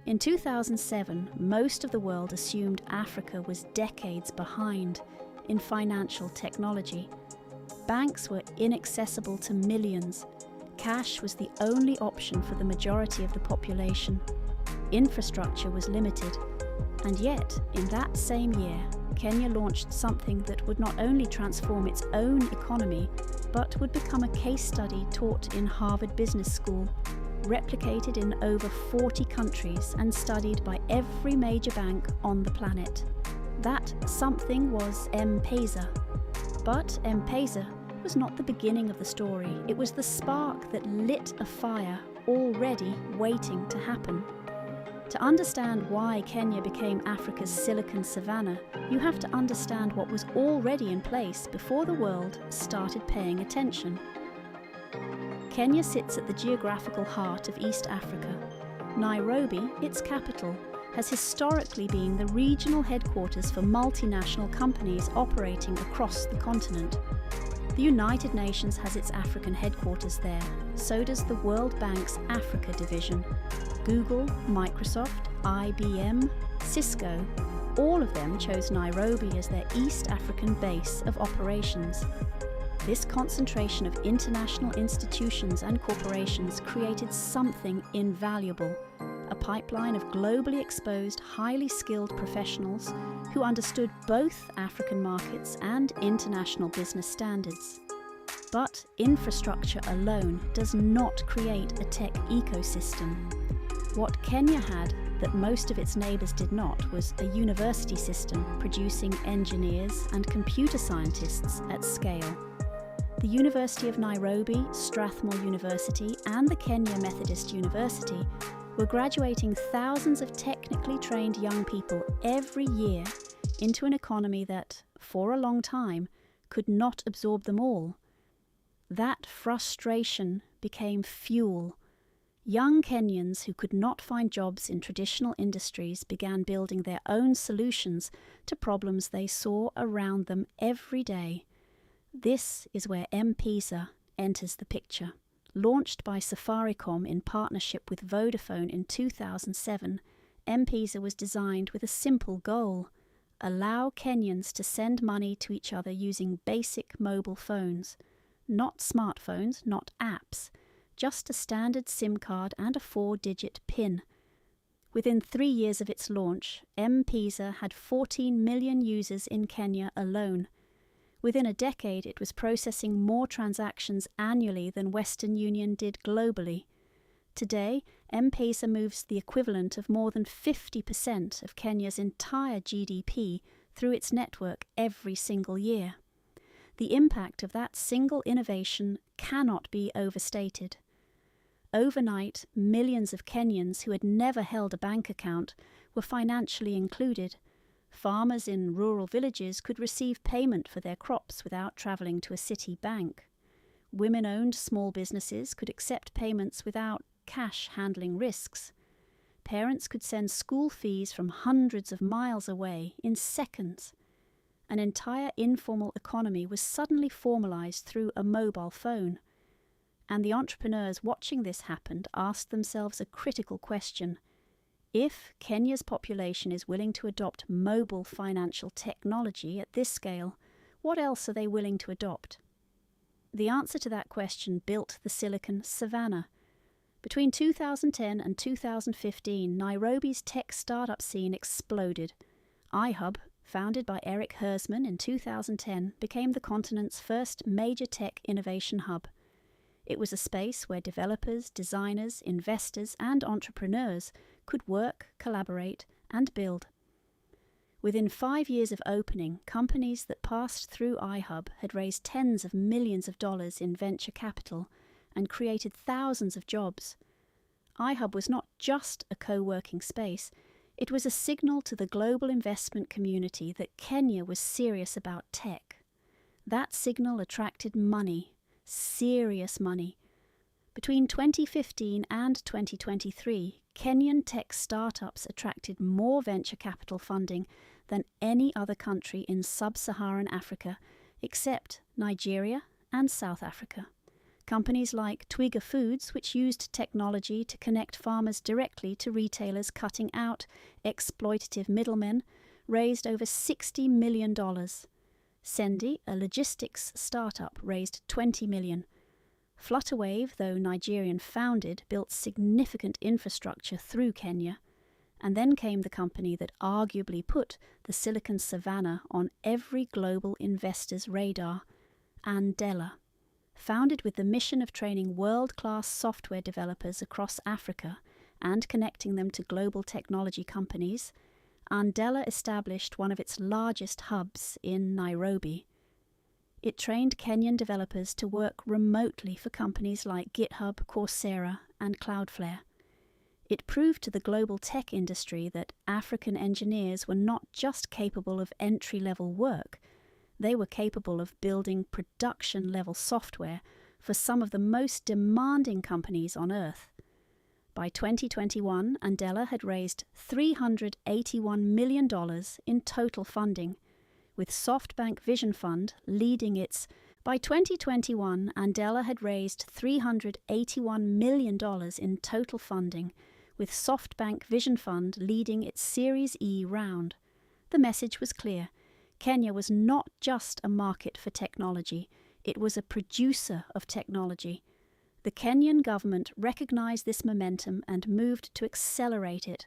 In 2007, most of the world assumed Africa was decades behind in financial technology. Banks were inaccessible to millions. Cash was the only option for the majority of the population. Infrastructure was limited. And yet, in that same year, Kenya launched something that would not only transform its own economy, but would become a case study taught in Harvard Business School, replicated in over 40 countries and studied by every major bank on the planet. That something was M-Pesa. But M-Pesa was not the beginning of the story. It was the spark that lit a fire already waiting to happen. To understand why Kenya became Africa's Silicon Savannah, you have to understand what was already in place before the world started paying attention. Kenya sits at the geographical heart of East Africa. Nairobi, its capital, has historically been the regional headquarters for multinational companies operating across the continent. The United Nations has its African headquarters there, so does the World Bank's Africa division. Google, Microsoft, IBM, Cisco, all of them chose Nairobi as their East African base of operations. This concentration of international institutions and corporations created something invaluable, a pipeline of globally exposed, highly skilled professionals who understood both African markets and international business standards. But infrastructure alone does not create a tech ecosystem. What Kenya had that most of its neighbours did not was a university system producing engineers and computer scientists at scale. The University of Nairobi, Strathmore University, and the Kenya Methodist University were graduating thousands of technically trained young people every year into an economy that, for a long time, could not absorb them all. That frustration became fuel. Young Kenyans who could not find jobs in traditional industries began building their own solutions to problems they saw around them every day. This is where M-Pesa enters the picture. Launched by Safaricom in partnership with Vodafone in 2007, M-Pesa was designed with a simple goal: allow Kenyans to send money to each other using basic mobile phones. Not smartphones, not apps, just a standard SIM card and a 4-digit PIN. Within 3 years of its launch, M-Pesa had 14 million users in Kenya alone. Within a decade, it was processing more transactions annually than Western Union did globally. Today, M-Pesa moves the equivalent of more than 50% of Kenya's entire GDP through its network every single year. The impact of that single innovation cannot be overstated. Overnight, millions of Kenyans who had never held a bank account were financially included. Farmers in rural villages could receive payment for their crops without travelling to a city bank. Women-owned small businesses could accept payments without cash handling risks. Parents could send school fees from hundreds of miles away in seconds. An entire informal economy was suddenly formalised through a mobile phone. And the entrepreneurs watching this happen asked themselves a critical question. If Kenya's population is willing to adopt mobile financial technology at this scale, what else are they willing to adopt? The answer to that question built the Silicon Savannah. Between 2010 and 2015, Nairobi's tech startup scene exploded. iHub, founded by Eric Hersman in 2010, became the continent's first major tech innovation hub. It was a space where developers, designers, investors, and entrepreneurs could work, collaborate, and build. Within 5 years of opening, companies that passed through iHub had raised tens of millions of dollars in venture capital and created thousands of jobs. iHub was not just a co-working space, it was a signal to the global investment community that Kenya was serious about tech. That signal attracted money, serious money. Between 2015 and 2023, Kenyan tech startups attracted more venture capital funding than any other country in sub-Saharan Africa, except Nigeria and South Africa. Companies like Twiga Foods, which used technology to connect farmers directly to retailers, cutting out exploitative middlemen, raised over $60 million. Sendi, a logistics startup, raised $20 million. Flutterwave, though Nigerian founded, built significant infrastructure through Kenya. And then came the company that arguably put the Silicon Savannah on every global investor's radar, Andela. Founded with the mission of training world-class software developers across Africa and connecting them to global technology companies, Andela established one of its largest hubs in Nairobi. It trained Kenyan developers to work remotely for companies like GitHub, Coursera, and Cloudflare. It proved to the global tech industry that African engineers were not just capable of entry-level work, they were capable of building production-level software for some of the most demanding companies on Earth. By 2021, Andela had raised $381 million in total funding, with SoftBank Vision Fund leading its. By 2021, Andela had raised $381 million in total funding, with SoftBank Vision Fund leading its Series E round. The message was clear. Kenya was not just a market for technology, it was a producer of technology. The Kenyan government recognized this momentum and moved to accelerate it.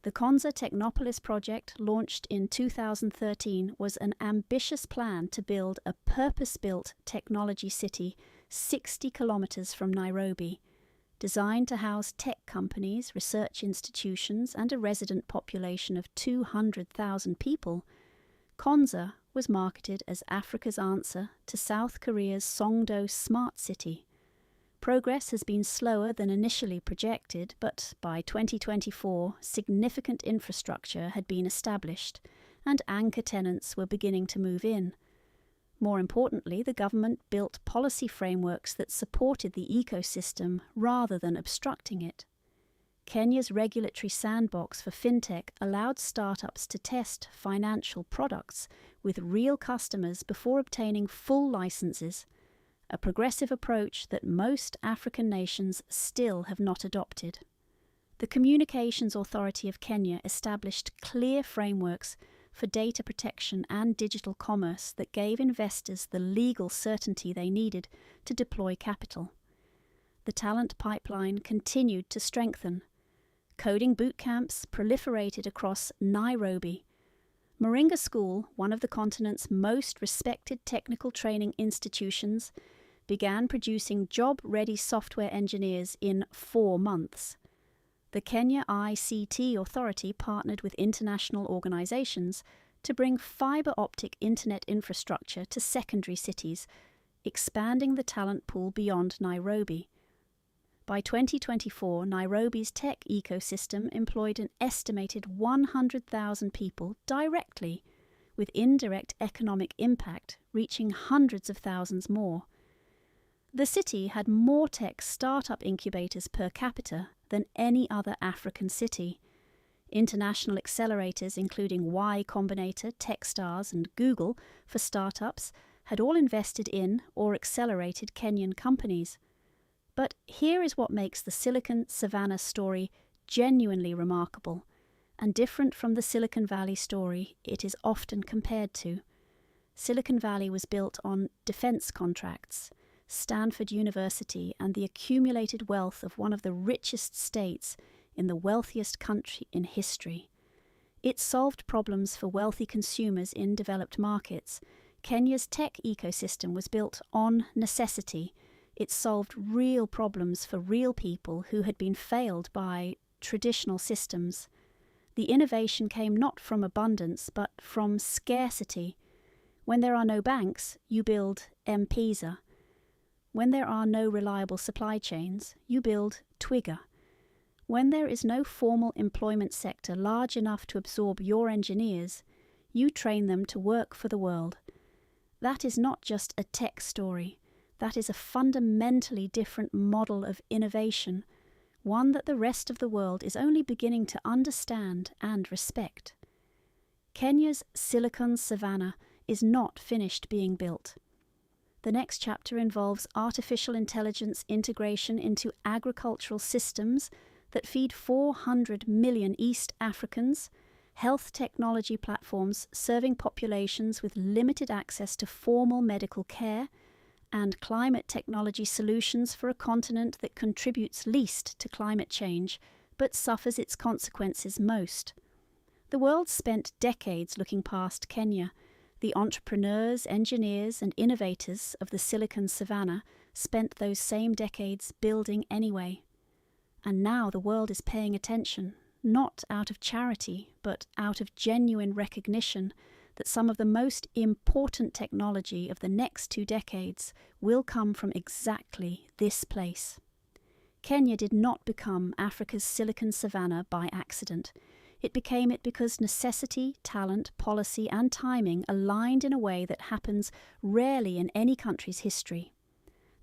The Konza Technopolis project, launched in 2013, was an ambitious plan to build a purpose-built technology city 60 kilometers from Nairobi. Designed to house tech companies, research institutions, and a resident population of 200,000 people, Konza was marketed as Africa's answer to South Korea's Songdo smart city. Progress has been slower than initially projected, but by 2024, significant infrastructure had been established, and anchor tenants were beginning to move in. More importantly, the government built policy frameworks that supported the ecosystem rather than obstructing it. Kenya's regulatory sandbox for fintech allowed startups to test financial products with real customers before obtaining full licenses, a progressive approach that most African nations still have not adopted. The Communications Authority of Kenya established clear frameworks for data protection and digital commerce that gave investors the legal certainty they needed to deploy capital. The talent pipeline continued to strengthen. Coding boot camps proliferated across Nairobi. Moringa School, one of the continent's most respected technical training institutions, began producing job-ready software engineers in 4 months. The Kenya ICT Authority partnered with international organizations to bring fiber optic internet infrastructure to secondary cities, expanding the talent pool beyond Nairobi. By 2024, Nairobi's tech ecosystem employed an estimated 100,000 people directly, with indirect economic impact reaching hundreds of thousands more. The city had more tech startup incubators per capita than any other African city. International accelerators including Y Combinator, Techstars, and Google for startups had all invested in or accelerated Kenyan companies. But here is what makes the Silicon Savannah story genuinely remarkable, and different from the Silicon Valley story it is often compared to. Silicon Valley was built on defense contracts, Stanford University, and the accumulated wealth of one of the richest states in the wealthiest country in history. It solved problems for wealthy consumers in developed markets. Kenya's tech ecosystem was built on necessity. It solved real problems for real people who had been failed by traditional systems. The innovation came not from abundance, but from scarcity. When there are no banks, you build M-Pesa. When there are no reliable supply chains, you build Twiga. When there is no formal employment sector large enough to absorb your engineers, you train them to work for the world. That is not just a tech story. That is a fundamentally different model of innovation, one that the rest of the world is only beginning to understand and respect. Kenya's Silicon Savannah is not finished being built. The next chapter involves artificial intelligence integration into agricultural systems that feed 400 million East Africans, health technology platforms serving populations with limited access to formal medical care, and climate technology solutions for a continent that contributes least to climate change but suffers its consequences most. The world spent decades looking past Kenya. The entrepreneurs, engineers, and innovators of the Silicon Savannah spent those same decades building anyway. And now the world is paying attention, not out of charity, but out of genuine recognition that some of the most important technology of the next 2 decades will come from exactly this place. Kenya did not become Africa's Silicon Savannah by accident. It became it because necessity, talent, policy, and timing aligned in a way that happens rarely in any country's history.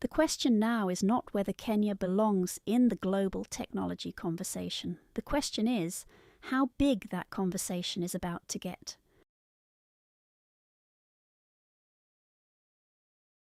The question now is not whether Kenya belongs in the global technology conversation. The question is how big that conversation is about to get.